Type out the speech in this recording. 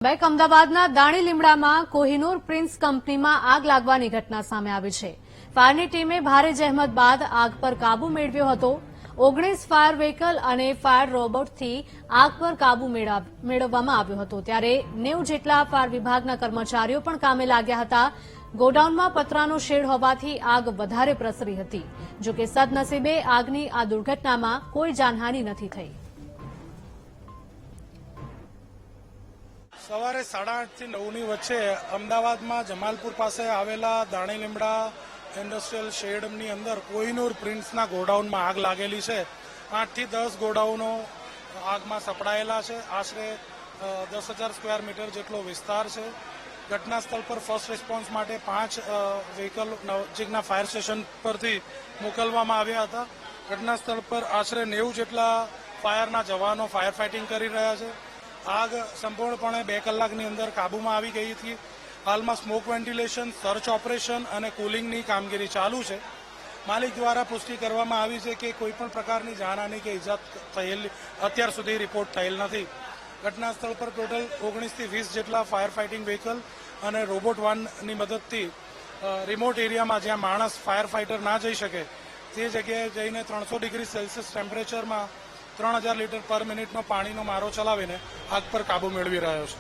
Back અમદાવાદના Dani લીમડામાં Kohinoor prince કંપનીમાં આગ લાગવાની ઘટના સામે આવી છે। ફાયરની ટીમે ભારે જહેમત બાદ આગ પર કાબુ મેળવ્યો હતો। 19 ફાયર વ્હીકલ અને ફાયર રોબોટથી આગ પર કાબુ મેળવવામાં આવ્યો હતો, ત્યારે 90 જેટલા ફાયર વિભાગના કર્મચારીઓ પણ કામે લાગ્યા હતા। ગોડાઉનમાં પતરાનો શેડ હોવાથી આગ વધારે પ્રસરી હતી। જોકે સદનસીબે આગની આ દુર્ઘટનામાં કોઈ જાનહાનિ નથી થઈ। સવારે 8:30 થી 9ની વચ્ચે અમદાવાદમાં જમાલપુર પાસે આવેલા દાણી લીમડા ઇન્ડસ્ટ્રીયલ શેડની અંદર કોહિનૂર પ્રિન્ટ્સના ગોડાઉનમાં આગ લાગેલી છે। 8 થી 10 ગોડાઉનો આગમાં સપડાયેલા છે। આશરે 10,000 સ્ક્વેર મીટર જેટલો વિસ્તાર છે। ઘટના સ્થળ પર ફર્સ્ટ રિસ્પોન્સ માટે 5 વ્હીકલ નજીકના ફાયર સ્ટેશન પરથી મોકલવામાં આવ્યા હતા। ઘટના સ્થળ પર આશરે 90 જેટલા ફાયરના જવાનો ફાયર ફાઇટિંગ કરી રહ્યા છે। આગ સંપૂર્ણપણે 2 કલાકની અંદર કાબૂમાં આવી ગઈ હતી। હાલમાં સ્મોક વેન્ટિલેશન, સર્ચ ઓપરેશન અને કુલિંગની કામગીરી ચાલુ છે। માલિક દ્વારા પુષ્ટિ કરવામાં આવી છે કે કોઈપણ પ્રકારની જાનહાનિ કે ઇજા થયેલી અત્યાર સુધી રિપોર્ટ થયેલ નથી। ઘટના સ્થળ પર ટોટલ 19 થી 20 જેટલા ફાયર ફાઇટિંગ વ્હીકલ અને રોબોટ વાનની મદદથી રિમોટ એરિયામાં જ્યાં માણસ ફાયર ફાઇટર ના જઈ શકે તે જગ્યાએ જઈને 300 ડિગ્રી સેલ્સિયસ ટેમ્પરેચરમાં 3000 લીટર પર મિનિટનો પાણીનો મારો ચલાવીને આગ પર કાબુ મેળવી રહ્યો છે।